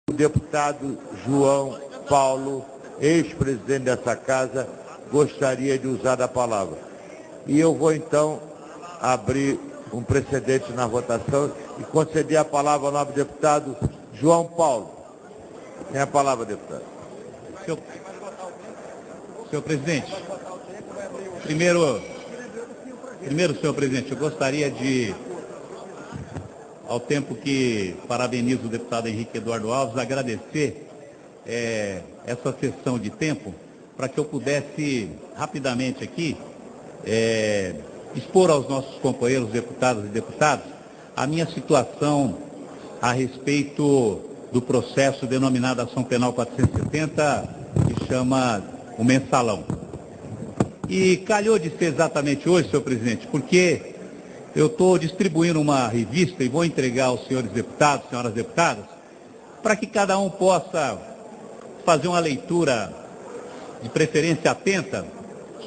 O deputado João Paulo, ex-presidente dessa casa, gostaria de usar a palavra. E eu vou, então, abrir um precedente na votação e conceder a palavra ao nobre deputado João Paulo. Tem a palavra, deputado. Senhor presidente, primeiro, senhor presidente, eu gostaria de, ao tempo que parabenizo o deputado Henrique Eduardo Alves, agradecer essa sessão de tempo para que eu pudesse rapidamente aqui expor aos nossos companheiros deputados e deputadas a minha situação a respeito do processo denominado Ação Penal 470, que chama o Mensalão. E calhou de ser exatamente hoje, senhor presidente, porque eu estou distribuindo uma revista e vou entregar aos senhores deputados, senhoras deputadas, para que cada um possa fazer uma leitura, de preferência atenta,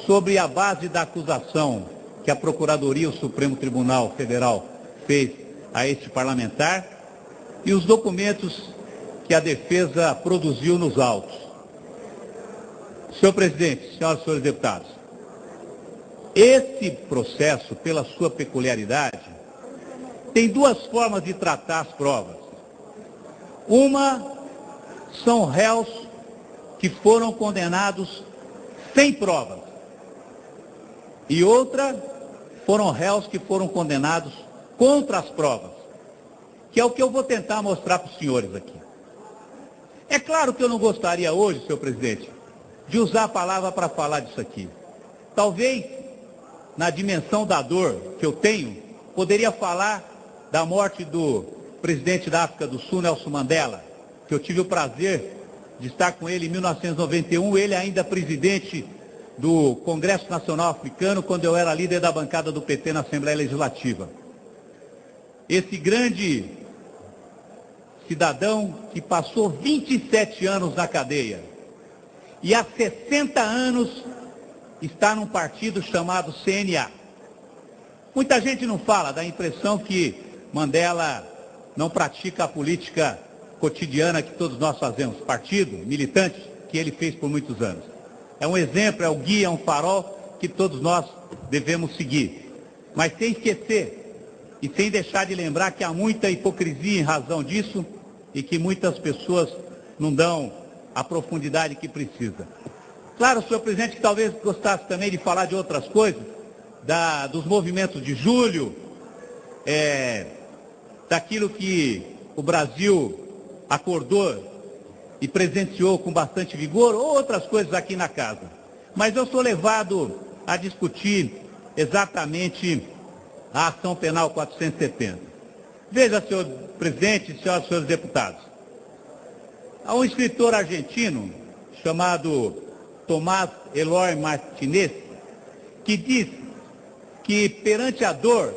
sobre a base da acusação que a Procuradoria e o Supremo Tribunal Federal fez a este parlamentar e os documentos que a defesa produziu nos autos. Senhor presidente, senhoras e senhores deputados, esse processo, pela sua peculiaridade, tem duas formas de tratar as provas. Uma são réus que foram condenados sem provas. E outra foram réus que foram condenados contra as provas, que é o que eu vou tentar mostrar para os senhores aqui. É claro que eu não gostaria hoje, senhor presidente, de usar a palavra para falar disso aqui. Talvez, na dimensão da dor que eu tenho, poderia falar da morte do presidente da África do Sul, Nelson Mandela, que eu tive o prazer de estar com ele em 1991, ele ainda presidente do Congresso Nacional Africano, quando eu era líder da bancada do PT na Assembleia Legislativa. Esse grande cidadão que passou 27 anos na cadeia e há 60 anos está num partido chamado CNA. Muita gente não fala, dá a impressão que Mandela não pratica a política cotidiana que todos nós fazemos, partido, militantes, que ele fez por muitos anos. É um exemplo, é um guia, é um farol que todos nós devemos seguir. Mas sem esquecer e sem deixar de lembrar que há muita hipocrisia em razão disso e que muitas pessoas não dão a profundidade que precisa. Claro, senhor presidente, que talvez gostasse também de falar de outras coisas, dos movimentos de julho, daquilo que o Brasil acordou e presenciou com bastante vigor, ou outras coisas aqui na casa. Mas eu sou levado a discutir exatamente a Ação Penal 470. Veja, senhor presidente, senhoras e senhores deputados, há um escritor argentino chamado Tomás Eloy Martínez, que diz que perante a dor,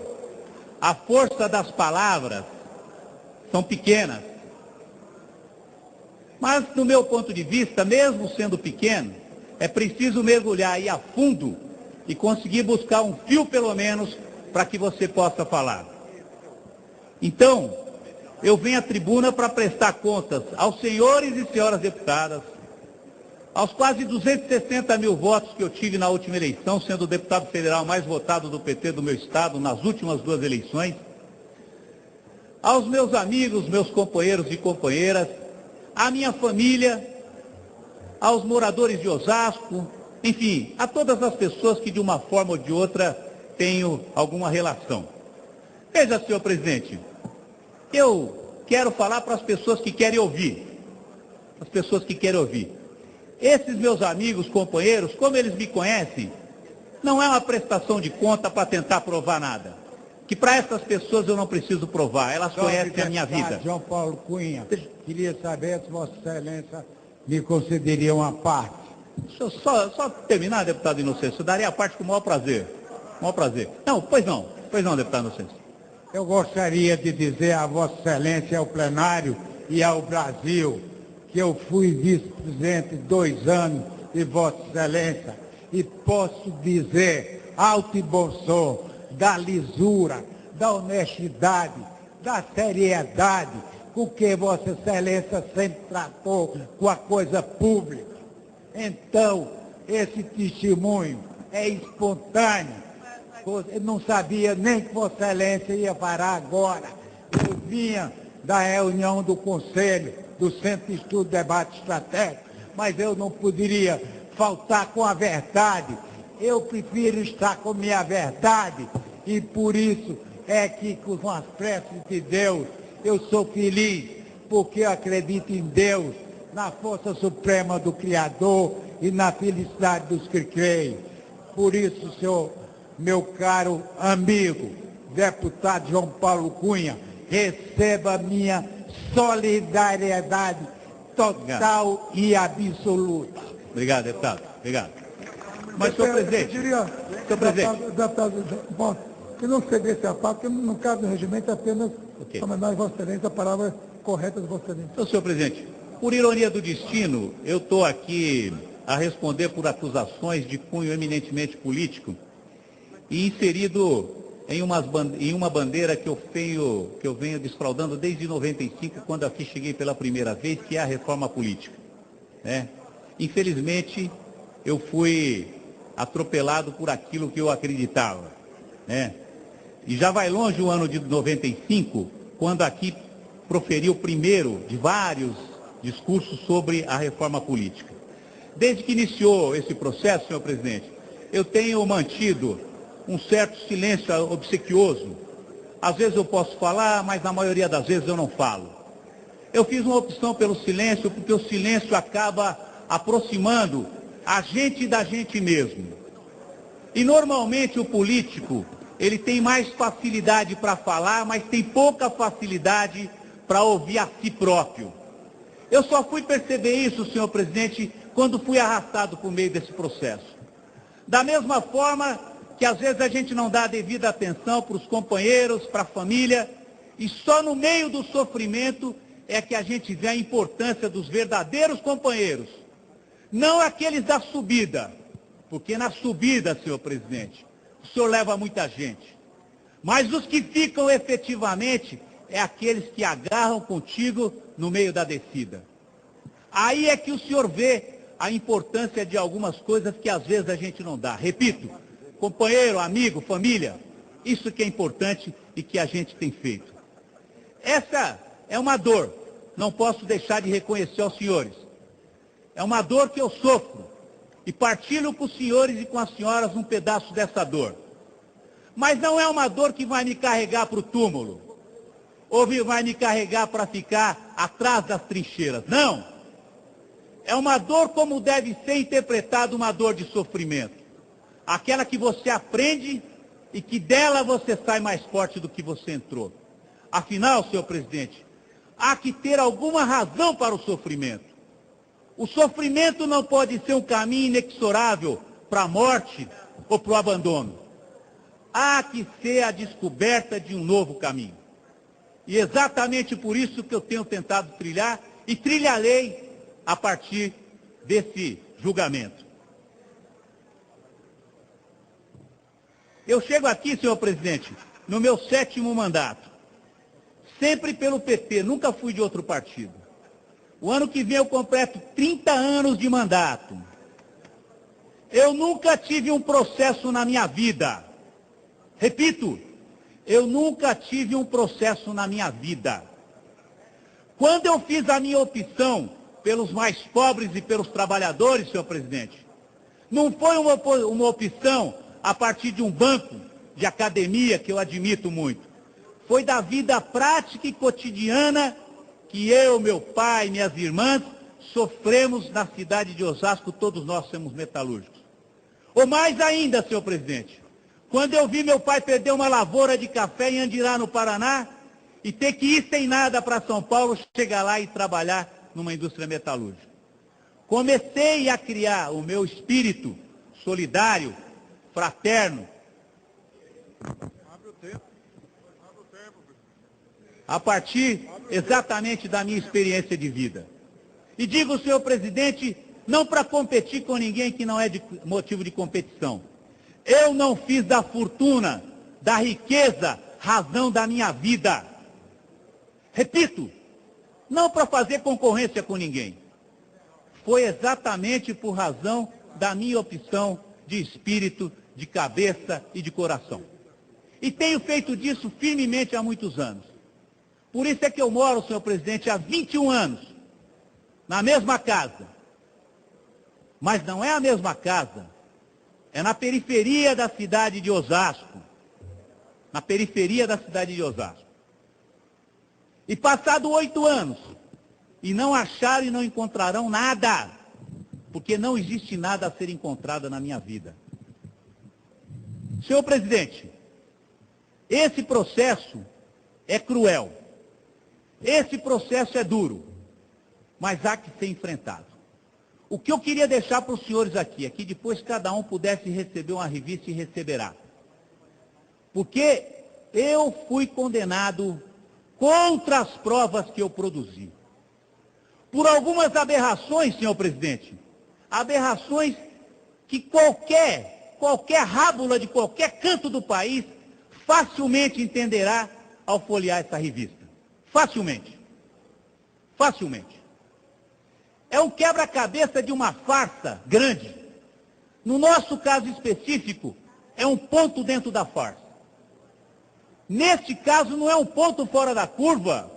a força das palavras são pequenas. Mas, do meu ponto de vista, mesmo sendo pequeno, é preciso mergulhar aí a fundo e conseguir buscar um fio, pelo menos, para que você possa falar. Então, eu venho à tribuna para prestar contas aos senhores e senhoras deputadas, aos quase 260 mil votos que eu tive na última eleição, sendo o deputado federal mais votado do PT do meu estado nas últimas duas eleições, aos meus amigos, meus companheiros e companheiras, à minha família, aos moradores de Osasco, enfim, a todas as pessoas que de uma forma ou de outra tenho alguma relação. Veja, senhor presidente, eu quero falar para as pessoas que querem ouvir. As pessoas que querem ouvir. Esses meus amigos, companheiros, como eles me conhecem, não é uma prestação de conta para tentar provar nada. Que para essas pessoas eu não preciso provar, elas conhecem a minha vida. João Paulo Cunha, queria saber se Vossa Excelência me concederia uma parte. Deixa eu só terminar, deputado Inocêncio, eu daria a parte com o maior prazer. Com o maior prazer. Não, pois não, deputado Inocêncio. Eu gostaria de dizer a Vossa Excelência, ao plenário e ao Brasil, que eu fui vice-presidente 2 anos de Vossa Excelência e posso dizer, alto e bom som, da lisura, da honestidade, da seriedade com que Vossa Excelência sempre tratou com a coisa pública. Então, esse testemunho é espontâneo. Eu não sabia nem que Vossa Excelência ia parar agora. Eu vinha da reunião do Conselho, do Centro de Estudo e Debate Estratégico, mas eu não poderia faltar com a verdade. Eu prefiro estar com minha verdade e por isso é que com as preces de Deus eu sou feliz, porque eu acredito em Deus, na força suprema do Criador e na felicidade dos que creem. Por isso, senhor, meu caro amigo, deputado João Paulo Cunha, receba minha solidariedade total e absoluta. Obrigado, deputado. Obrigado. Mas, senhor presidente, senhor presidente. Deputado João, que não cedesse a pauta, porque no caso do regimento é apenas homenagem a Vossa Excelência, a palavra correta de Vossa Excelência. Então, senhor presidente, por ironia do destino, eu estou aqui a responder por acusações de cunho eminentemente político e inserido em uma bandeira que eu venho desfraudando desde 95, quando aqui cheguei pela primeira vez, que é a reforma política, né? Infelizmente, eu fui atropelado por aquilo que eu acreditava, né? E já vai longe o ano de 95, quando aqui proferi o primeiro de vários discursos sobre a reforma política. Desde que iniciou esse processo, senhor presidente, eu tenho mantido um certo silêncio obsequioso. Às vezes eu posso falar, mas na maioria das vezes eu não falo. Eu fiz uma opção pelo silêncio, porque o silêncio acaba aproximando a gente da gente mesmo. E normalmente o político, ele tem mais facilidade para falar, mas tem pouca facilidade para ouvir a si próprio. Eu só fui perceber isso, senhor presidente, quando fui arrastado por meio desse processo. Da mesma forma que às vezes a gente não dá a devida atenção para os companheiros, para a família, e só no meio do sofrimento é que a gente vê a importância dos verdadeiros companheiros, não aqueles da subida, porque na subida, senhor presidente, o senhor leva muita gente, mas os que ficam efetivamente é aqueles que agarram contigo no meio da descida. Aí é que o senhor vê a importância de algumas coisas que às vezes a gente não dá. Repito, companheiro, amigo, família, isso que é importante e que a gente tem feito. Essa é uma dor, não posso deixar de reconhecer aos senhores. É uma dor que eu sofro e partilho com os senhores e com as senhoras um pedaço dessa dor. Mas não é uma dor que vai me carregar para o túmulo, ou vai me carregar para ficar atrás das trincheiras. Não! É uma dor como deve ser interpretada uma dor de sofrimento. Aquela que você aprende e que dela você sai mais forte do que você entrou. Afinal, senhor presidente, há que ter alguma razão para o sofrimento. O sofrimento não pode ser um caminho inexorável para a morte ou para o abandono. Há que ser a descoberta de um novo caminho. E exatamente por isso que eu tenho tentado trilhar e trilharei a partir desse julgamento. Eu chego aqui, senhor presidente, no meu 7º mandato, sempre pelo PT, nunca fui de outro partido. O ano que vem eu completo 30 anos de mandato. Eu nunca tive um processo na minha vida. Repito, eu nunca tive um processo na minha vida. Quando eu fiz a minha opção pelos mais pobres e pelos trabalhadores, senhor presidente, não foi uma opção a partir de um banco de academia, que eu admito muito. Foi da vida prática e cotidiana que eu, meu pai, minhas irmãs, sofremos na cidade de Osasco, todos nós somos metalúrgicos. Ou mais ainda, senhor presidente, quando eu vi meu pai perder uma lavoura de café em Andirá, no Paraná, e ter que ir sem nada para São Paulo, chegar lá e trabalhar numa indústria metalúrgica. Comecei a criar o meu espírito solidário, fraterno, a partir exatamente da minha experiência de vida. E digo, senhor presidente, não para competir com ninguém que não é de motivo de competição. Eu não fiz da fortuna, da riqueza, razão da minha vida. Repito, não para fazer concorrência com ninguém. Foi exatamente por razão da minha opção de espírito, de cabeça e de coração. E tenho feito disso firmemente há muitos anos. Por isso é que eu moro, senhor presidente, há 21 anos, na mesma casa. Mas não é a mesma casa, é na periferia da cidade de Osasco. Na periferia da cidade de Osasco. E passado 8 anos, e não acharam e não encontrarão nada, porque não existe nada a ser encontrado na minha vida. Senhor presidente, esse processo é cruel, esse processo é duro, mas há que ser enfrentado. O que eu queria deixar para os senhores aqui é que depois cada um pudesse receber uma revista e receberá. Porque eu fui condenado contra as provas que eu produzi. Por algumas aberrações, senhor presidente, aberrações que qualquer rábula de qualquer canto do país facilmente entenderá ao folhear essa revista. Facilmente. Facilmente. É um quebra-cabeça de uma farsa grande. No nosso caso específico, é um ponto dentro da farsa. Neste caso, não é um ponto fora da curva,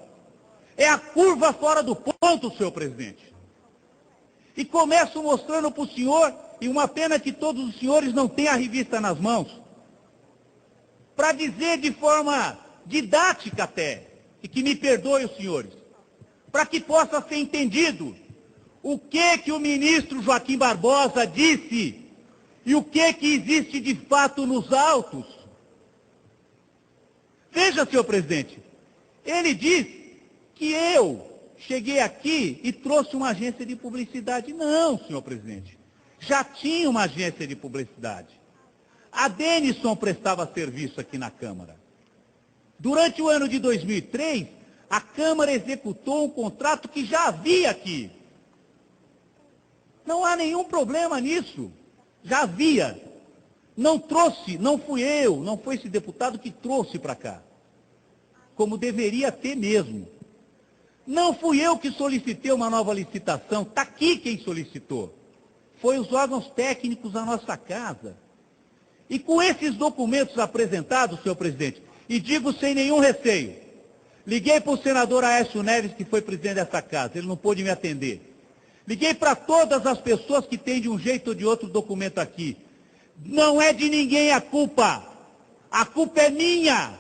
é a curva fora do ponto, senhor presidente. E começo mostrando para o senhor, e uma pena que todos os senhores não tenham a revista nas mãos, para dizer de forma didática até, e que me perdoem os senhores, para que possa ser entendido o que o ministro Joaquim Barbosa disse e o que existe de fato nos autos. Veja, senhor presidente, ele diz que eu cheguei aqui e trouxe uma agência de publicidade. Não, senhor presidente, já tinha uma agência de publicidade. A Denison prestava serviço aqui na Câmara. Durante o ano de 2003, a Câmara executou um contrato que já havia aqui. Não há nenhum problema nisso. Já havia. Não trouxe, não fui eu, não foi esse deputado que trouxe para cá. Como deveria ter mesmo. Não fui eu que solicitei uma nova licitação, está aqui quem solicitou. Foi os órgãos técnicos da nossa casa. E com esses documentos apresentados, senhor presidente, e digo sem nenhum receio, liguei para o senador Aécio Neves, que foi presidente dessa casa, ele não pôde me atender. Liguei para todas as pessoas que têm de um jeito ou de outro documento aqui. Não é de ninguém a culpa é minha.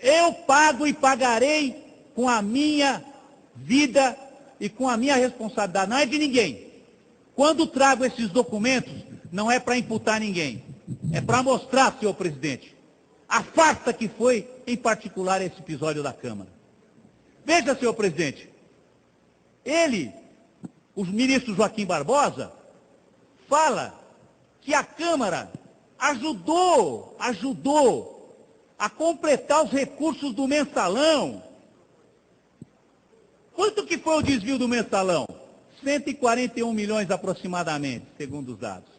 Eu pago e pagarei com a minha vida e com a minha responsabilidade, não é de ninguém. Quando trago esses documentos, não é para imputar ninguém, é para mostrar, senhor presidente, a farsa que foi, em particular, esse episódio da Câmara. Veja, senhor presidente, o ministro Joaquim Barbosa, fala que a Câmara ajudou a completar os recursos do mensalão. Quanto que foi o desvio do mensalão? 141 milhões aproximadamente, segundo os dados.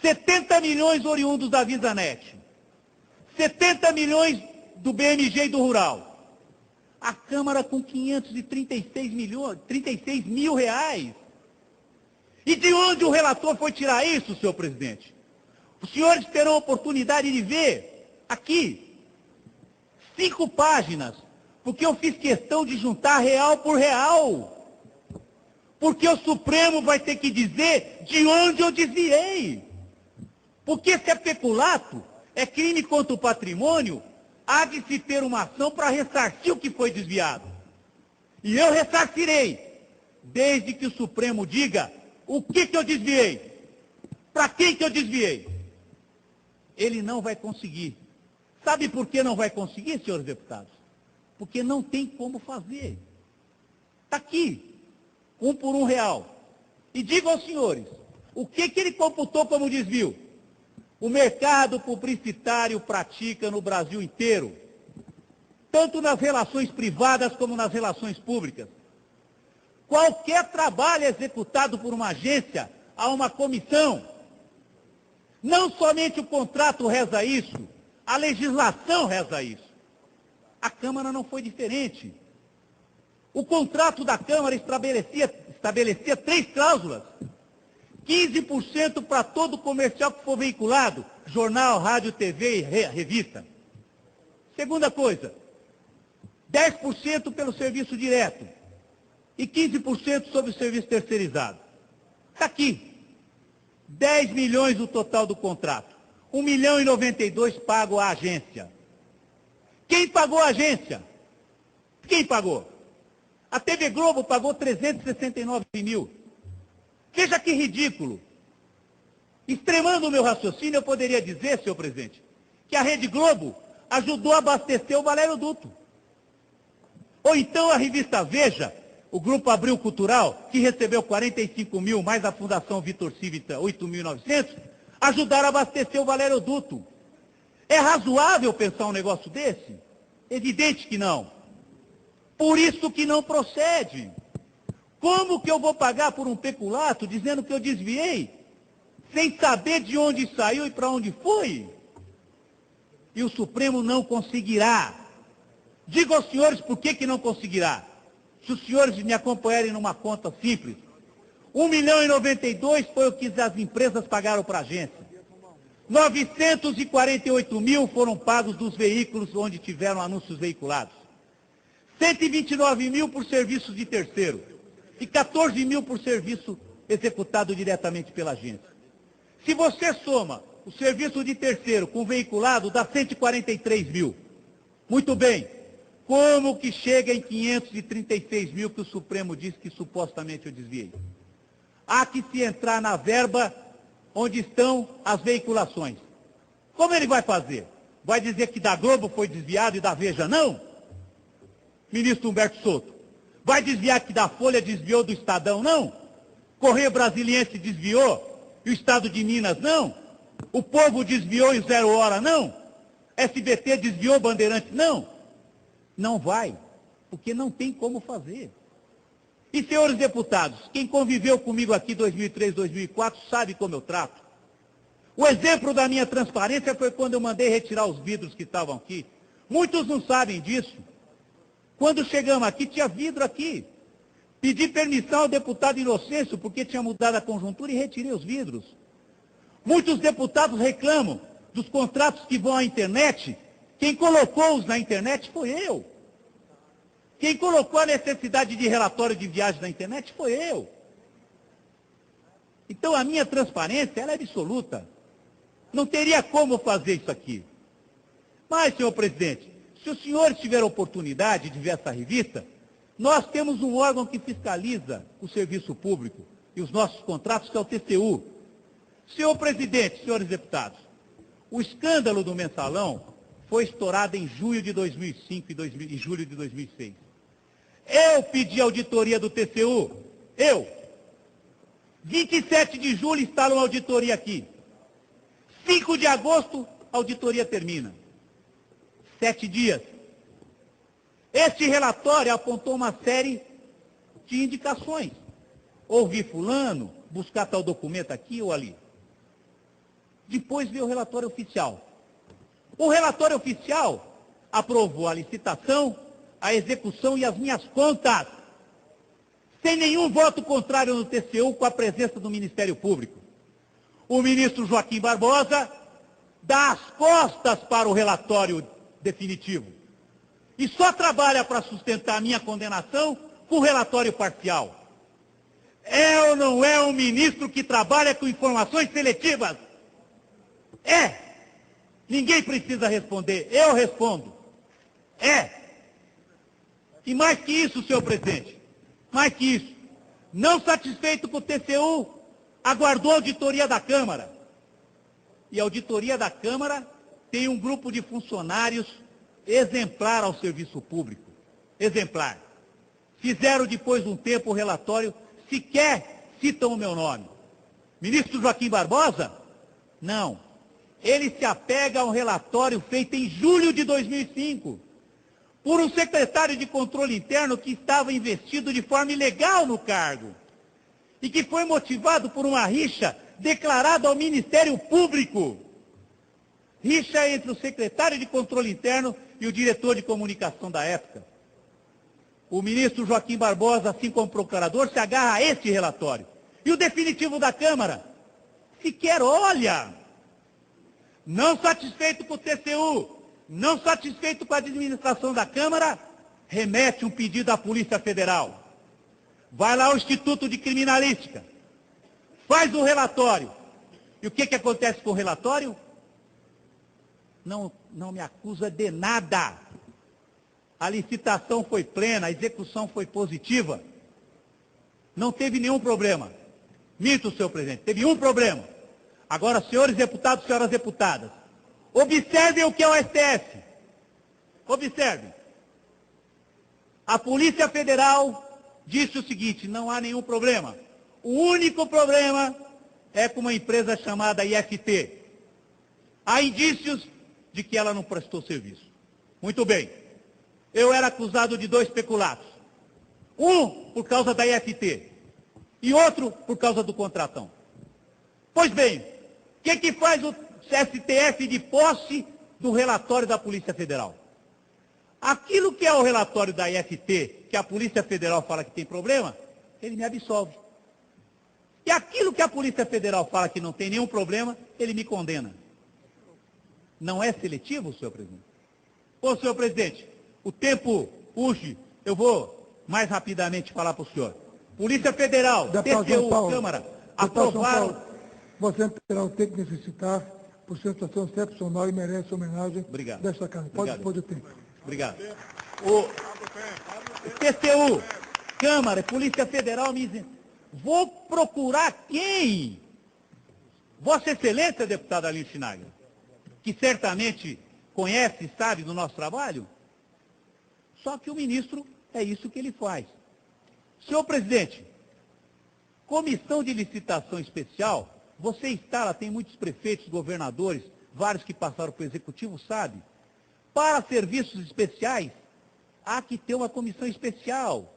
70 milhões oriundos da VisaNet. 70 milhões do BMG e do Rural. A Câmara com 536 mil reais. E de onde o relator foi tirar isso, senhor presidente? Os senhores terão a oportunidade de ver aqui 5 páginas, porque eu fiz questão de juntar real por real. Porque o Supremo vai ter que dizer de onde eu desviei. Porque se é peculato, é crime contra o patrimônio, há de se ter uma ação para ressarcir o que foi desviado. E eu ressarcirei, desde que o Supremo diga o que eu desviei, para quem que eu desviei. Ele não vai conseguir. Sabe por que não vai conseguir, senhores deputados? Porque não tem como fazer. Está aqui, 1 por 1 real. E digo aos senhores, o que ele computou como desvio? O mercado publicitário pratica no Brasil inteiro, tanto nas relações privadas como nas relações públicas. Qualquer trabalho executado por uma agência, há uma comissão. Não somente o contrato reza isso, a legislação reza isso. A Câmara não foi diferente. O contrato da Câmara estabelecia 3 cláusulas. 15% para todo comercial que for veiculado, jornal, rádio, TV e revista. Segunda coisa, 10% pelo serviço direto e 15% sobre o serviço terceirizado. Está aqui. 10 milhões o total do contrato. 1.092.000 pago à agência. Quem pagou a agência? Quem pagou? A TV Globo pagou 369 mil. Veja que ridículo. Extremando o meu raciocínio, eu poderia dizer, senhor presidente, que a Rede Globo ajudou a abastecer o Valério Duto. Ou então a revista Veja, o Grupo Abril Cultural, que recebeu 45 mil, mais a Fundação Vitor Civita, 8.900, ajudaram a abastecer o Valério Duto. É razoável pensar um negócio desse? Evidente que não. Por isso que não procede. Como que eu vou pagar por um peculato dizendo que eu desviei, sem saber de onde saiu e para onde foi? E o Supremo não conseguirá. Digo aos senhores por que não conseguirá. Se os senhores me acompanharem numa conta simples, 1.092.000 foi o que as empresas pagaram para a agência. 948 mil foram pagos dos veículos onde tiveram anúncios veiculados. 129 mil por serviços de terceiro. E 14 mil por serviço executado diretamente pela agência. Se você soma o serviço de terceiro com veiculado, dá 143 mil. Muito bem. Como que chega em 536 mil que o Supremo diz que supostamente eu desviei? Há que se entrar na verba onde estão as veiculações. Como ele vai fazer? Vai dizer que da Globo foi desviado e da Veja não? Ministro Humberto Souto. Vai desviar que da Folha desviou do Estadão não? Correio Brasiliense desviou e o Estado de Minas não? O Povo desviou e o Zero Hora não? SBT desviou, Bandeirantes não? Não vai, porque não tem como fazer. E, senhores deputados, quem conviveu comigo aqui em 2003, 2004, sabe como eu trato. O exemplo da minha transparência foi quando eu mandei retirar os vidros que estavam aqui. Muitos não sabem disso. Quando chegamos aqui, tinha vidro aqui. Pedi permissão ao deputado Inocêncio, porque tinha mudado a conjuntura, e retirei os vidros. Muitos deputados reclamam dos contratos que vão à internet. Quem colocou-os na internet foi eu. Quem colocou a necessidade de relatório de viagem na internet foi eu. Então a minha transparência ela é absoluta. Não teria como fazer isso aqui. Mas, senhor presidente, se o senhor tiver a oportunidade de ver essa revista, nós temos um órgão que fiscaliza o serviço público e os nossos contratos, que é o TCU. Senhor presidente, senhores deputados, o escândalo do mensalão foi estourado em junho de 2005 e julho de 2006. Eu pedi auditoria do TCU. Eu. 27 de julho instalo uma auditoria aqui. 5 de agosto, a auditoria termina. 7 dias. Este relatório apontou uma série de indicações. Ouvir fulano, buscar tal documento aqui ou ali. Depois veio o relatório oficial. O relatório oficial aprovou a licitação, a execução e as minhas contas, sem nenhum voto contrário no TCU, com a presença do Ministério Público. O ministro Joaquim Barbosa dá as costas para o relatório definitivo e só trabalha para sustentar a minha condenação com relatório parcial. É ou não é um ministro que trabalha com informações seletivas? É. Ninguém precisa responder, eu respondo. É. E mais que isso, senhor presidente, mais que isso, não satisfeito com o TCU, aguardou a auditoria da Câmara. E a auditoria da Câmara tem um grupo de funcionários exemplar ao serviço público. Exemplar. Fizeram depois de um tempo o relatório, sequer citam o meu nome. Ministro Joaquim Barbosa? Não. Ele se apega a um relatório feito em julho de 2005, por um secretário de controle interno que estava investido de forma ilegal no cargo, e que foi motivado por uma rixa declarada ao Ministério Público. Rixa entre o secretário de controle interno e o diretor de comunicação da época. o ministro Joaquim Barbosa, assim como o procurador, se agarra a esse relatório. E o definitivo da Câmara sequer olha. Não satisfeito com o TCU, não satisfeito com a administração da Câmara, remete um pedido à Polícia Federal. Vai lá ao Instituto de Criminalística, faz o relatório. E o que acontece com o relatório? Não me acusa de nada. A licitação foi plena, a execução foi positiva. Não teve nenhum problema. Minto, senhor presidente, teve um problema. Agora, senhores deputados, senhoras deputadas, observem o que é o STF. Observem. A Polícia Federal disse o seguinte: não há nenhum problema. O único problema é com uma empresa chamada IFT. Há indícios de que ela não prestou serviço. Muito bem. Eu era acusado de 2 peculatos. Um por causa da IFT e outro por causa do contratão. Pois bem, o que faz o STF de posse do relatório da Polícia Federal? Aquilo que é o relatório da IFT, que a Polícia Federal fala que tem problema, ele me absolve. E aquilo que a Polícia Federal fala que não tem nenhum problema, ele me condena. Não é seletivo, senhor presidente? Ô, senhor presidente, o tempo urge, eu vou mais rapidamente falar para o senhor. Polícia Federal, TCU, Câmara, aprovaram... Você terá o tempo que necessitar, por sua situação excepcional e merece homenagem desta Câmara. Pode dispor do tempo. Obrigado. O TCU, Câmara, Polícia Federal, me dizem, vou procurar quem? Vossa Excelência, deputado Alinho Schneider, que certamente conhece e sabe do nosso trabalho, só que o ministro é isso que ele faz. Senhor presidente, comissão de licitação especial, você instala, tem muitos prefeitos, governadores, vários que passaram para o executivo, sabe? Para serviços especiais, há que ter uma comissão especial.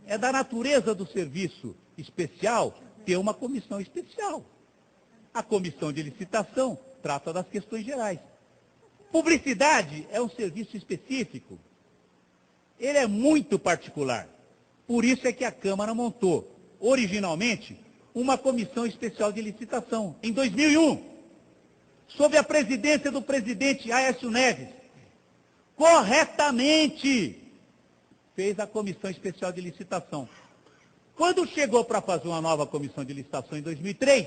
É da natureza do serviço especial ter uma comissão especial. A comissão de licitação trata das questões gerais. Publicidade é um serviço específico. Ele é muito particular. Por isso é que a Câmara montou, originalmente, uma comissão especial de licitação, em 2001, sob a presidência do presidente Aécio Neves. Corretamente fez a comissão especial de licitação. Quando chegou para fazer uma nova comissão de licitação em 2003,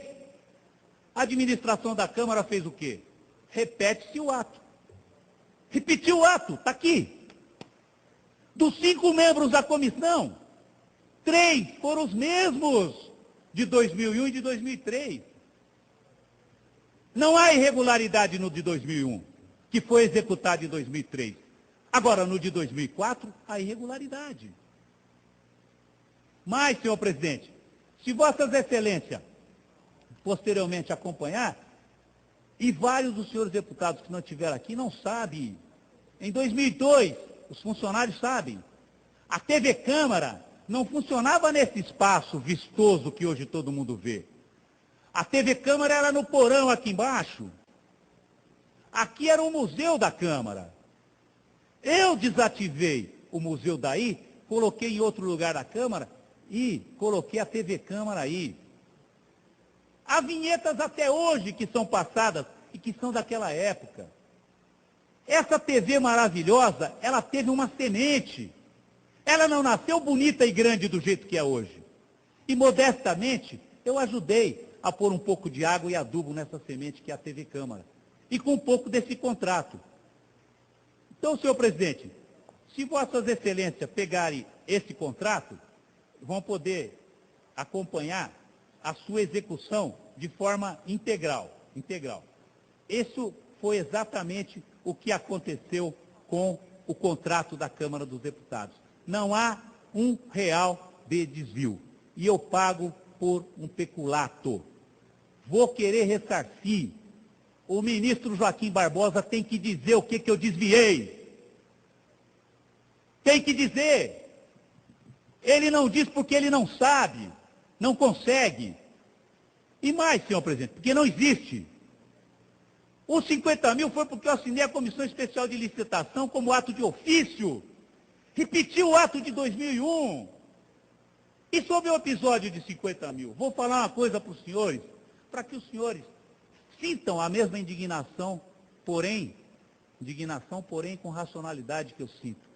a administração da Câmara fez o quê? Repete-se o ato. Repetiu o ato, está aqui. Dos 5 membros da comissão, 3 foram os mesmos de 2001 e de 2003. Não há irregularidade no de 2001, que foi executado em 2003. Agora, no de 2004, há irregularidade. Mas, senhor presidente, se vossas excelências posteriormente acompanhar, e vários dos senhores deputados que não estiveram aqui não sabem. Em 2002, os funcionários sabem, a TV Câmara não funcionava nesse espaço vistoso que hoje todo mundo vê. A TV Câmara era no porão aqui embaixo. Aqui era o Museu da Câmara. Eu desativei o museu daí, coloquei em outro lugar da Câmara e coloquei a TV Câmara aí. Há vinhetas até hoje que são passadas e que são daquela época. Essa TV maravilhosa, ela teve uma semente. Ela não nasceu bonita e grande do jeito que é hoje. E modestamente, eu ajudei a pôr um pouco de água e adubo nessa semente que é a TV Câmara. E com um pouco desse contrato. Então, senhor presidente, se vossas excelências pegarem esse contrato, vão poder acompanhar a sua execução de forma integral. Isso foi exatamente o que aconteceu com o contrato da Câmara dos Deputados. Não há R$1 de desvio. E eu pago por um peculato. Vou querer ressarcir. O ministro Joaquim Barbosa tem que dizer o que eu desviei. Tem que dizer. Ele não diz porque ele não sabe, não consegue. E mais, senhor presidente, porque não existe. Os 50 mil foi porque eu assinei a Comissão Especial de Licitação como ato de ofício, repetiu o ato de 2001. E sobre o episódio de 50 mil, vou falar uma coisa para os senhores, para que os senhores sintam a mesma indignação, porém com racionalidade que eu sinto.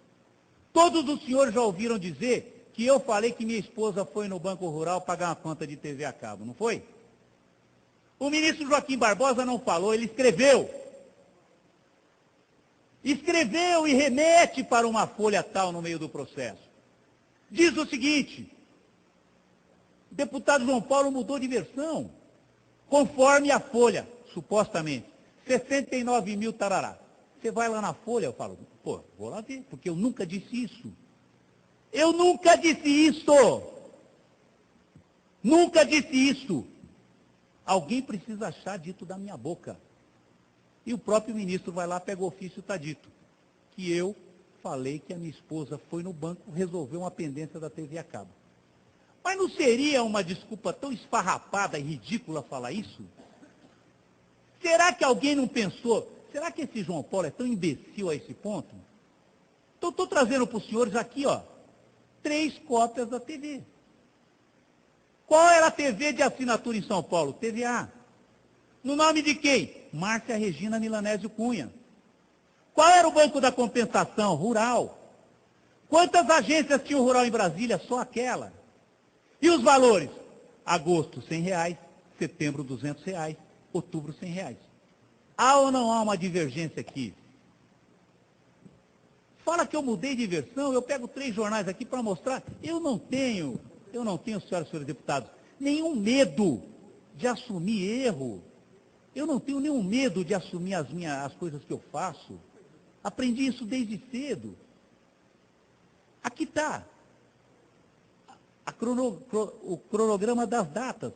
Todos os senhores já ouviram dizer que eu falei que minha esposa foi no Banco Rural pagar uma conta de TV a cabo, não foi? O ministro Joaquim Barbosa não falou, ele escreveu. Escreveu e remete para uma folha tal no meio do processo. Diz o seguinte: o deputado João Paulo mudou de versão, conforme a folha, supostamente, 69 mil tarará. Você vai lá na folha, eu falo, pô, vou lá ver, porque eu nunca disse isso. Eu nunca disse isso. Nunca disse isso. Alguém precisa achar dito da minha boca. E o próprio ministro vai lá, pega o ofício e está dito que eu falei que a minha esposa foi no banco resolver uma pendência da TV a cabo. Mas não seria uma desculpa tão esfarrapada e ridícula falar isso? Será que alguém não pensou? Será que esse João Paulo é tão imbecil a esse ponto? Então, estou trazendo para os senhores aqui, 3 cópias da TV. Qual era a TV de assinatura em São Paulo? TVA. No nome de quem? Márcia Regina Milanésio Cunha. Qual era o Banco da Compensação? Rural. Quantas agências tinha o Rural em Brasília? Só aquela. E os valores? Agosto, R$100, setembro, R$200, outubro, R$100. Há ou não há uma divergência aqui? Fala que eu mudei de versão, eu pego 3 jornais aqui para mostrar. Eu não tenho, senhoras e senhores deputados, nenhum medo de assumir erro. Eu não tenho nenhum medo de assumir as coisas que eu faço. Aprendi isso desde cedo. Aqui está o cronograma das datas,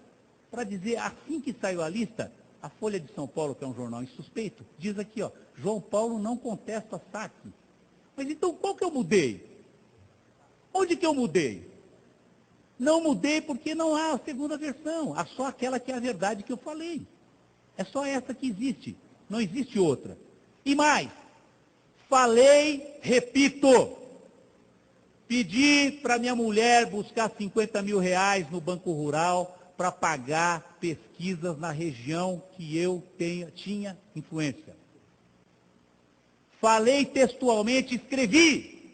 para dizer, assim que saiu a lista, a Folha de São Paulo, que é um jornal insuspeito, diz aqui, João Paulo não contesta saque. Mas então qual que eu mudei? Onde que eu mudei? Não mudei porque não há a segunda versão, há só aquela que é a verdade que eu falei. É só essa que existe, não existe outra. E mais, falei, repito, pedi para minha mulher buscar 50 mil reais no Banco Rural para pagar pesquisas na região que eu tinha influência. Falei textualmente, escrevi.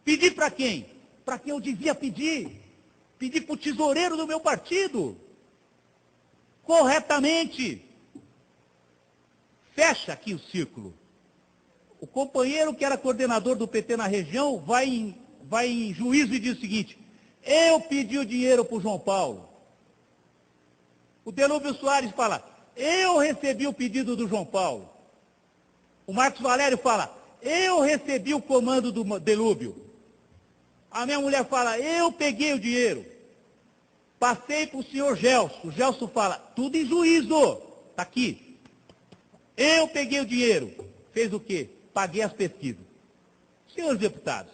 Pedi para quem? Para quem eu devia pedir. Pedi para o tesoureiro do meu partido. Corretamente. Fecha aqui o círculo. O companheiro que era coordenador do PT na região vai em juízo e diz o seguinte: eu pedi o dinheiro para o João Paulo. O Delúbio Soares fala: eu recebi o pedido do João Paulo. O Marcos Valério fala: eu recebi o comando do Delúbio. A minha mulher fala: eu peguei o dinheiro. Passei para o senhor Gelson. O Gelson fala: tudo em juízo. Está aqui. Eu peguei o dinheiro. Fez o quê? Paguei as pesquisas. Senhores deputados,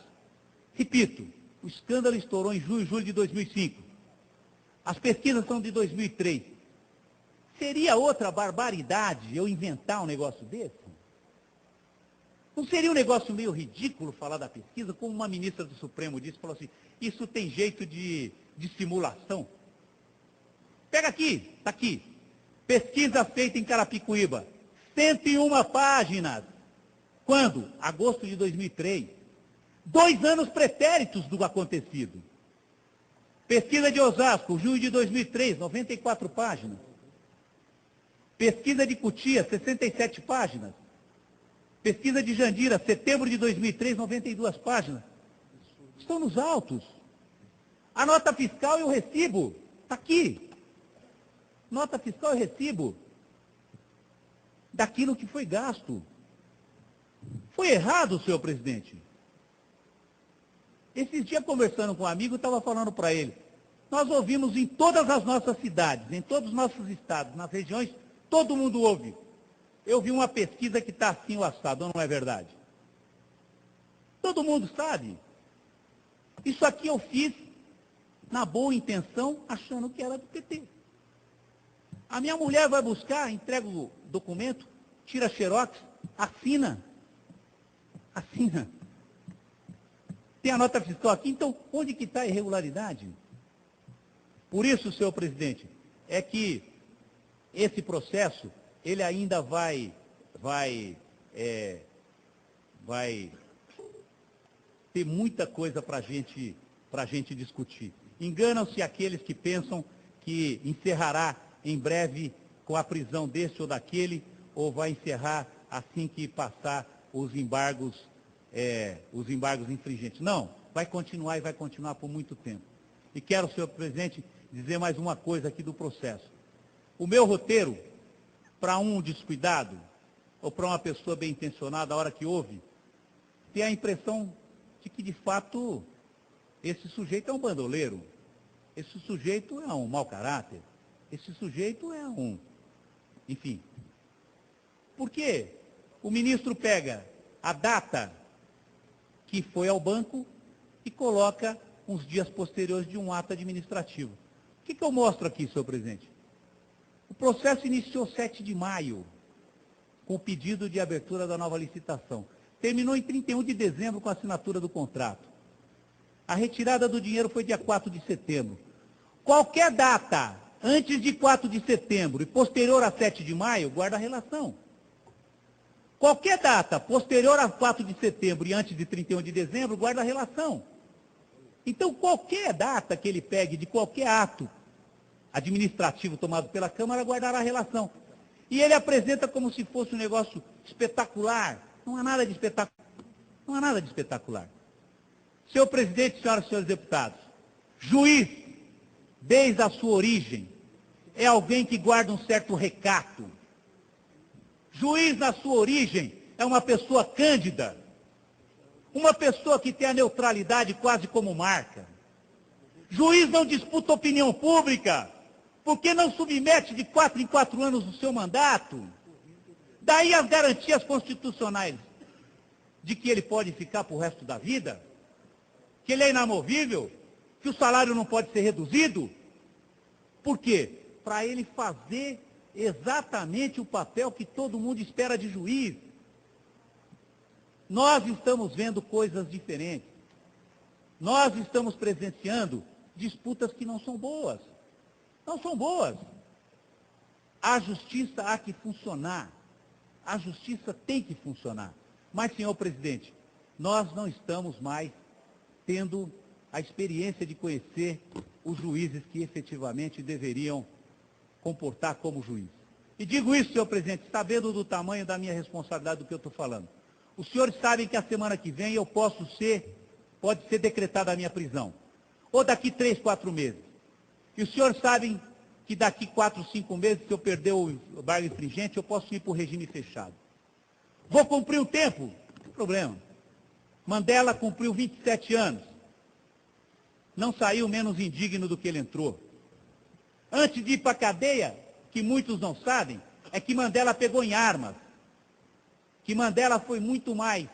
repito, o escândalo estourou em junho e julho de 2005. As pesquisas são de 2003. Seria outra barbaridade eu inventar um negócio desse? Não seria um negócio meio ridículo falar da pesquisa, como uma ministra do Supremo disse, falou assim, isso tem jeito de simulação? Pega aqui, está aqui. Pesquisa feita em Carapicuíba, 101 páginas. Quando? Agosto de 2003. 2 anos pretéritos do acontecido. Pesquisa de Osasco, junho de 2003, 94 páginas. Pesquisa de Cotia, 67 páginas. Pesquisa de Jandira, setembro de 2003, 92 páginas. Estão nos autos. A nota fiscal e o recibo. Está aqui. Nota fiscal e recibo daquilo que foi gasto. Foi errado, senhor presidente. Esses dias, conversando com um amigo, eu estava falando para ele, nós ouvimos em todas as nossas cidades, em todos os nossos estados, nas regiões, todo mundo ouve. Eu vi uma pesquisa que está assim o assado, não é verdade? Todo mundo sabe. Isso aqui eu fiz na boa intenção, achando que era do PT. A minha mulher vai buscar, entrega o documento, tira xerox, assina. Tem a nota fiscal aqui, então onde que está a irregularidade? Por isso, senhor presidente, é que esse processo, ele ainda vai ter muita coisa para a gente discutir. Enganam-se aqueles que pensam que encerrará em breve com a prisão desse ou daquele, ou vai encerrar assim que passar os embargos infringentes. Não, vai continuar e vai continuar por muito tempo. E quero, senhor presidente, dizer mais uma coisa aqui do processo. O meu roteiro, para um descuidado, ou para uma pessoa bem intencionada, a hora que ouve, tem a impressão de que, de fato, esse sujeito é um bandoleiro, esse sujeito é um mau caráter, esse sujeito é um... Enfim. Por quê? O ministro pega a data que foi ao banco e coloca uns dias posteriores de um ato administrativo. O que eu mostro aqui, senhor presidente? O processo iniciou 7 de maio, com o pedido de abertura da nova licitação. Terminou em 31 de dezembro com a assinatura do contrato. A retirada do dinheiro foi dia 4 de setembro. Qualquer data antes de 4 de setembro e posterior a 7 de maio, guarda a relação. Qualquer data posterior a 4 de setembro e antes de 31 de dezembro, guarda a relação. Então, qualquer data que ele pegue de qualquer ato administrativo tomado pela Câmara, guardará a relação. E ele apresenta como se fosse um negócio espetacular. Não há nada de espetacular. Não há nada de espetacular. Senhor presidente, senhoras e senhores deputados, juiz, desde a sua origem, é alguém que guarda um certo recato. Juiz, na sua origem, é uma pessoa cândida. Uma pessoa que tem a neutralidade quase como marca. Juiz não disputa opinião pública, porque não submete de 4 em 4 anos o seu mandato. Daí as garantias constitucionais de que ele pode ficar para o resto da vida, que ele é inamovível, que o salário não pode ser reduzido. Por quê? Para ele fazer exatamente o papel que todo mundo espera de juiz. Nós estamos vendo coisas diferentes. Nós estamos presenciando disputas que não são boas. Não são boas. A justiça há que funcionar. A justiça tem que funcionar. Mas, senhor presidente, nós não estamos mais tendo a experiência de conhecer os juízes que efetivamente deveriam comportar como juiz. E digo isso, senhor presidente, sabendo do tamanho da minha responsabilidade do que eu estou falando. Os senhores sabem que a semana que vem pode ser decretada a minha prisão. Ou daqui 3, 4 meses. E os senhores sabem que daqui 4, 5 meses, se eu perder o embargo infringente, eu posso ir para o regime fechado. Vou cumprir o tempo? Não tem problema. Mandela cumpriu 27 anos. Não saiu menos indigno do que ele entrou. Antes de ir para a cadeia, que muitos não sabem, é que Mandela pegou em armas. Que Mandela foi muito mais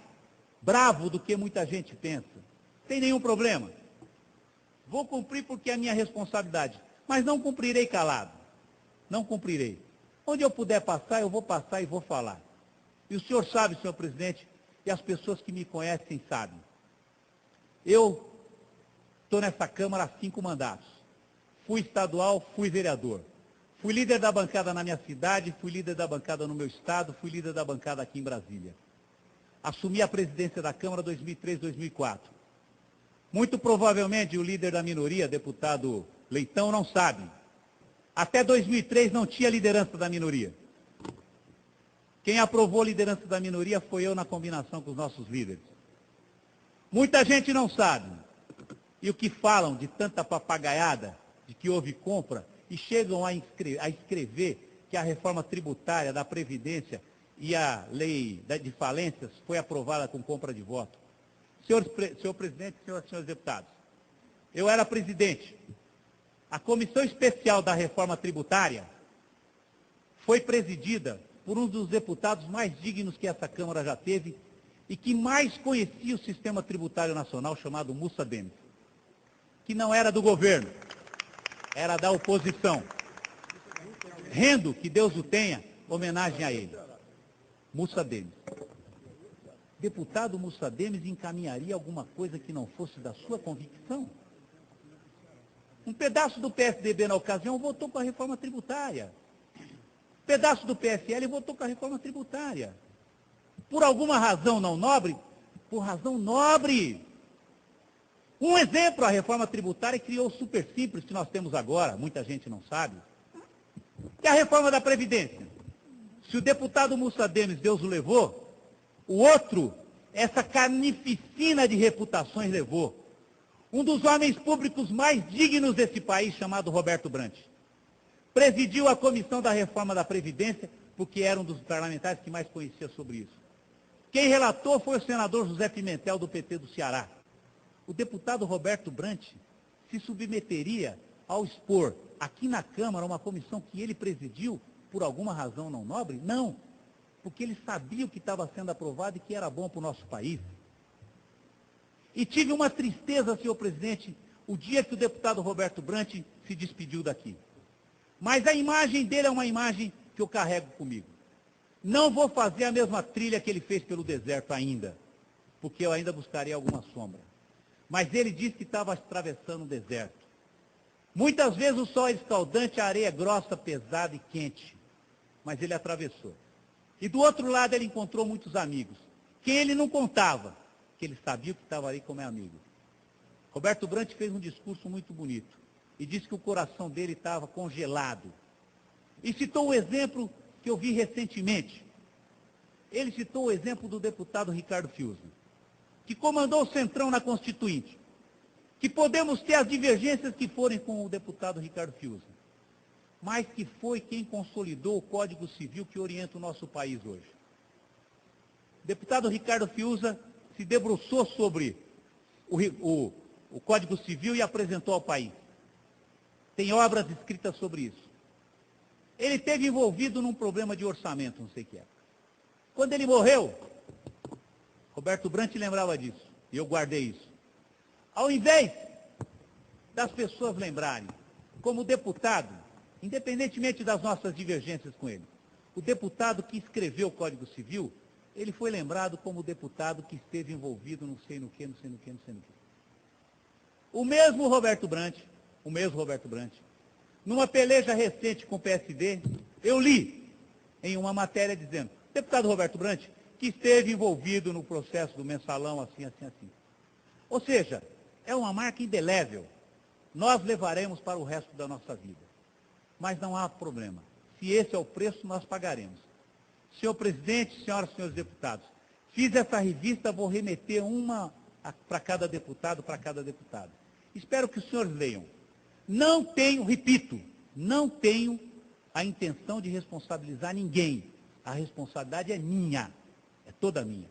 bravo do que muita gente pensa. Não tem nenhum problema. Vou cumprir porque é a minha responsabilidade. Mas não cumprirei calado. Não cumprirei. Onde eu puder passar, eu vou passar e vou falar. E o senhor sabe, senhor presidente, e as pessoas que me conhecem sabem. Eu estou nessa Câmara há 5 mandatos. Fui estadual, fui vereador. Fui líder da bancada na minha cidade, fui líder da bancada no meu estado, fui líder da bancada aqui em Brasília. Assumi a presidência da Câmara 2003-2004. Muito provavelmente o líder da minoria, deputado Leitão, não sabe. Até 2003 não tinha liderança da minoria. Quem aprovou a liderança da minoria foi eu na combinação com os nossos líderes. Muita gente não sabe. E o que falam de tanta papagaiada, de que houve compra, e chegam a escrever que a reforma tributária da Previdência e a lei de falências foi aprovada com compra de voto. Senhor presidente, senhores deputados, eu era presidente. A comissão especial da reforma tributária foi presidida por um dos deputados mais dignos que essa Câmara já teve e que mais conhecia o sistema tributário nacional, chamado Mussa Denis, que não era do governo, era da oposição. Rendo, que Deus o tenha, homenagem a ele. Mussa Denis. deputado Mussa Demis encaminharia alguma coisa que não fosse da sua convicção? Um pedaço do PSDB na ocasião votou com a reforma tributária. Um pedaço do PSL votou com a reforma tributária. Por alguma razão não nobre? Por razão nobre. Um exemplo, a reforma tributária criou o super simples que nós temos agora, muita gente não sabe, que é a reforma da Previdência. Se o deputado Mussa Demis, Deus o levou, o outro, essa carnificina de reputações levou. Um dos homens públicos mais dignos desse país, chamado Roberto Brant, presidiu a comissão da reforma da Previdência, porque era um dos parlamentares que mais conhecia sobre isso. Quem relatou foi o senador José Pimentel, do PT do Ceará. O deputado Roberto Brant se submeteria ao expor aqui na Câmara uma comissão que ele presidiu por alguma razão não nobre? Não, porque ele sabia o que estava sendo aprovado e que era bom para o nosso país. E tive uma tristeza, senhor presidente, o dia que o deputado Roberto Brant se despediu daqui. Mas a imagem dele é uma imagem que eu carrego comigo. Não vou fazer a mesma trilha que ele fez pelo deserto ainda, porque eu ainda buscarei alguma sombra. Mas ele disse que estava atravessando um deserto. Muitas vezes o sol é escaldante, a areia é grossa, pesada e quente. Mas ele atravessou. E do outro lado ele encontrou muitos amigos. Quem ele não contava, que ele sabia que estava ali como é amigo. Roberto Brant fez um discurso muito bonito. E disse que o coração dele estava congelado. E citou o exemplo que eu vi recentemente. Ele citou o exemplo do deputado Ricardo Fiuza, que comandou o Centrão na Constituinte. Que podemos ter as divergências que forem com o deputado Ricardo Fiuza, mas que foi quem consolidou o Código Civil que orienta o nosso país hoje. O deputado Ricardo Fiuza se debruçou sobre o Código Civil e apresentou ao país. Tem obras escritas sobre isso. Ele esteve envolvido num problema de orçamento, não sei o que é. Quando ele morreu, Roberto Brant lembrava disso, e eu guardei isso. Ao invés das pessoas lembrarem, como deputado, independentemente das nossas divergências com ele, o deputado que escreveu o Código Civil, ele foi lembrado como o deputado que esteve envolvido não sei no que, não sei no que, não sei no que. O mesmo Roberto Brant, numa peleja recente com o PSD, eu li em uma matéria dizendo, deputado Roberto Brant, que esteve envolvido no processo do mensalão assim, assim, assim. Ou seja, é uma marca indelével. Nós levaremos para o resto da nossa vida. Mas não há problema. Se esse é o preço, nós pagaremos. Senhor presidente, senhoras e senhores deputados, fiz essa revista, vou remeter uma para cada deputado, Espero que os senhores leiam. Não tenho, repito, não tenho a intenção de responsabilizar ninguém. A responsabilidade é minha, é toda minha.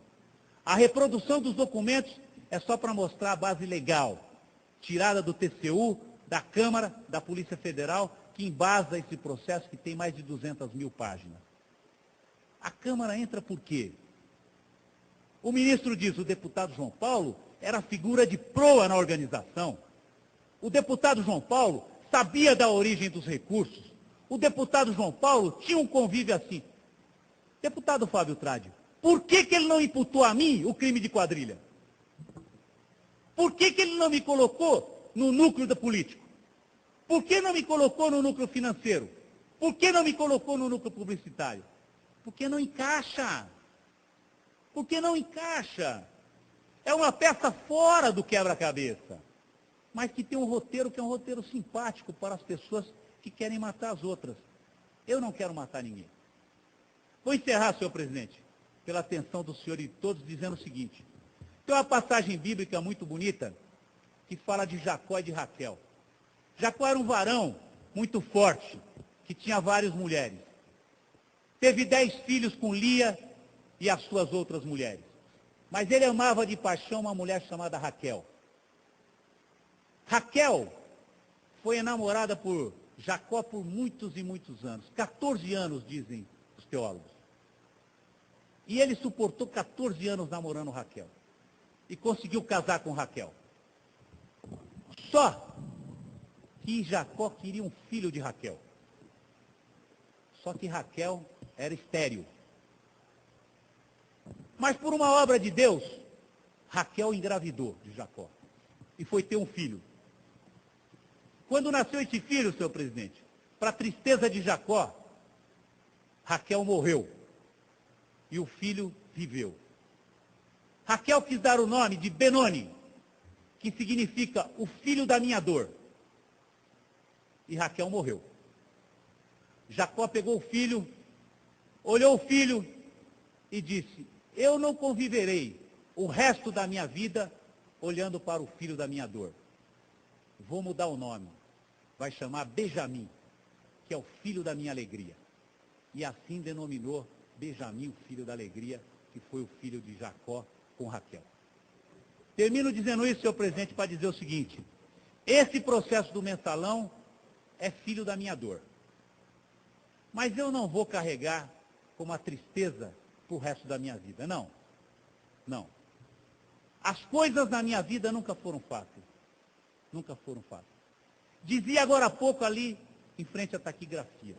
A reprodução dos documentos é só para mostrar a base legal, tirada do TCU, da Câmara, da Polícia Federal, que embasa esse processo que tem mais de 200 mil páginas. A Câmara entra por quê? O ministro diz, o deputado João Paulo era figura de proa na organização. O deputado João Paulo sabia da origem dos recursos. O deputado João Paulo tinha um convívio assim. Deputado Fábio Tradi, por que ele não imputou a mim o crime de quadrilha? Por que ele não me colocou no núcleo da político? Por que não me colocou no núcleo financeiro? Por que não me colocou no núcleo publicitário? Porque não encaixa. Porque não encaixa. É uma peça fora do quebra-cabeça. Mas que tem um roteiro que é um roteiro simpático para as pessoas que querem matar as outras. Eu não quero matar ninguém. Vou encerrar, senhor presidente, pela atenção do senhor e de todos, dizendo o seguinte. Tem uma passagem bíblica muito bonita que fala de Jacó e de Raquel. Jacó era um varão muito forte, que tinha várias mulheres. Teve 10 filhos com Lia e as suas outras mulheres. Mas ele amava de paixão uma mulher chamada Raquel. Raquel foi namorada por Jacó por muitos e muitos anos. 14 anos, dizem os teólogos. E ele suportou 14 anos namorando Raquel. E conseguiu casar com Raquel. Só que Jacó queria um filho de Raquel. Só que Raquel era estéril. Mas por uma obra de Deus, Raquel engravidou de Jacó e foi ter um filho. Quando nasceu esse filho, senhor presidente, para a tristeza de Jacó, Raquel morreu e o filho viveu. Raquel quis dar o nome de Benoni, que significa o filho da minha dor. E Raquel morreu. Jacó pegou o filho, olhou o filho e disse: eu não conviverei o resto da minha vida olhando para o filho da minha dor. Vou mudar o nome. Vai chamar Benjamim, que é o filho da minha alegria. E assim denominou Benjamim, o filho da alegria, que foi o filho de Jacó com Raquel. Termino dizendo isso, senhor presidente, para dizer o seguinte: esse processo do mensalão é filho da minha dor. Mas eu não vou carregar com uma tristeza para o resto da minha vida. Não. Não. As coisas na minha vida nunca foram fáceis. Nunca foram fáceis. Dizia agora há pouco ali, em frente à taquigrafia.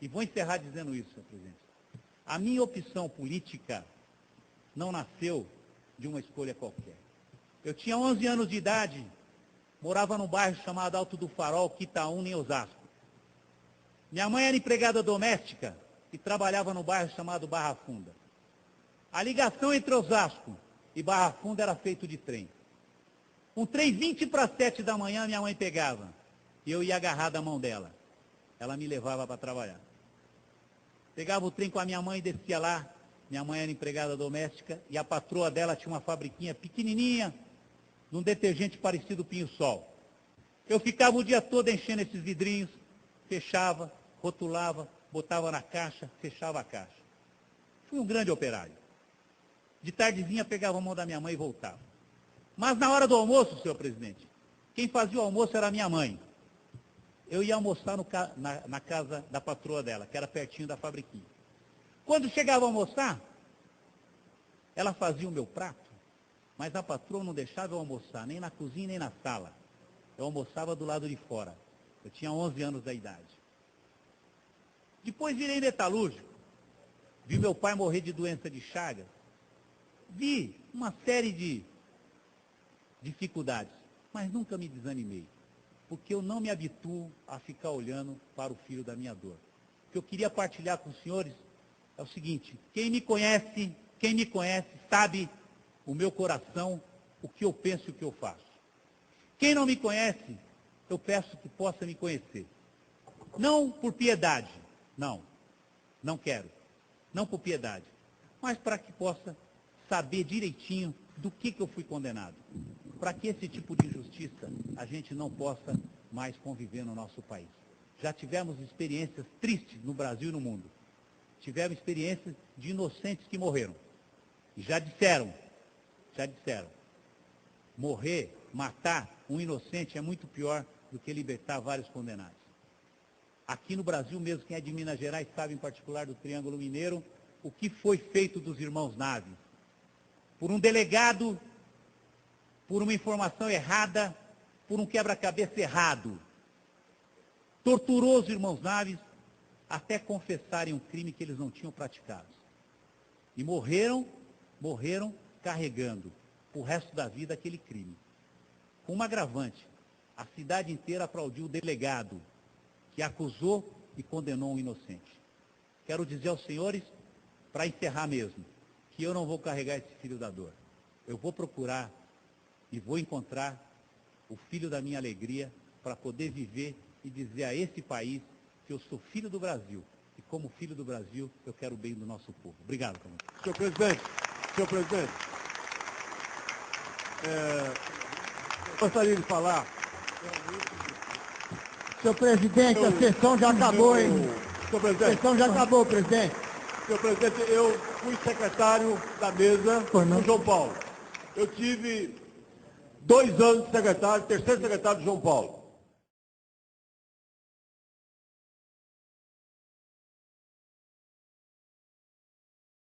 E vou encerrar dizendo isso, senhor presidente. A minha opção política não nasceu de uma escolha qualquer. Eu tinha 11 anos de idade, morava num bairro chamado Alto do Farol, Quitaúna, em Osasco. Minha mãe era empregada doméstica e trabalhava no bairro chamado Barra Funda. A ligação entre Osasco e Barra Funda era feita de trem. Um trem 20 para 7 da manhã minha mãe pegava e eu ia agarrar da mão dela. Ela me levava para trabalhar. Pegava o trem com a minha mãe e descia lá. Minha mãe era empregada doméstica e a patroa dela tinha uma fabriquinha pequenininha, num detergente parecido Pinho-Sol. Eu ficava o dia todo enchendo esses vidrinhos, fechava, rotulava, botava na caixa, fechava a caixa. Fui um grande operário. De tardezinha pegava a mão da minha mãe e voltava. Mas na hora do almoço, senhor presidente, quem fazia o almoço era a minha mãe. Eu ia almoçar na casa da patroa dela, que era pertinho da fabriquinha. Quando chegava a almoçar, ela fazia o meu prato, mas a patroa não deixava eu almoçar, nem na cozinha, nem na sala. Eu almoçava do lado de fora. Eu tinha 11 anos da idade. Depois virei metalúrgico. Vi meu pai morrer de doença de Chagas. Vi uma série de dificuldades, mas nunca me desanimei, porque eu não me habituo a ficar olhando para o filho da minha dor. O que eu queria partilhar com os senhores é o seguinte: quem me conhece sabe o meu coração, o que eu penso e o que eu faço. Quem não me conhece, eu peço que possa me conhecer. Não por piedade, não quero, não por piedade, mas para que possa saber direitinho do que eu fui condenado. Para que esse tipo de injustiça a gente não possa mais conviver no nosso país. Já tivemos experiências tristes no Brasil e no mundo. Tivemos experiências de inocentes que morreram. E já disseram, morrer, matar um inocente é muito pior do que libertar vários condenados. Aqui no Brasil mesmo, quem é de Minas Gerais sabe, em particular do Triângulo Mineiro, o que foi feito dos irmãos Naves. Por um delegado, por uma informação errada, por um quebra-cabeça errado. Torturou os irmãos Naves até confessarem um crime que eles não tinham praticado. E morreram carregando o resto da vida aquele crime. Com uma agravante, a cidade inteira aplaudiu o delegado que acusou e condenou um inocente. Quero dizer aos senhores, para encerrar mesmo, que eu não vou carregar esse filho da dor. Eu vou procurar e vou encontrar o filho da minha alegria para poder viver e dizer a esse país que eu sou filho do Brasil. E como filho do Brasil, eu quero o bem do nosso povo. Obrigado, comandante. Senhor presidente, gostaria de falar. Senhor presidente, a sessão já acabou, hein? Senhor presidente. A sessão já acabou, presidente. Senhor presidente, eu fui secretário da mesa do João Paulo. Eu tive 2 anos de secretário, terceiro secretário de João Paulo.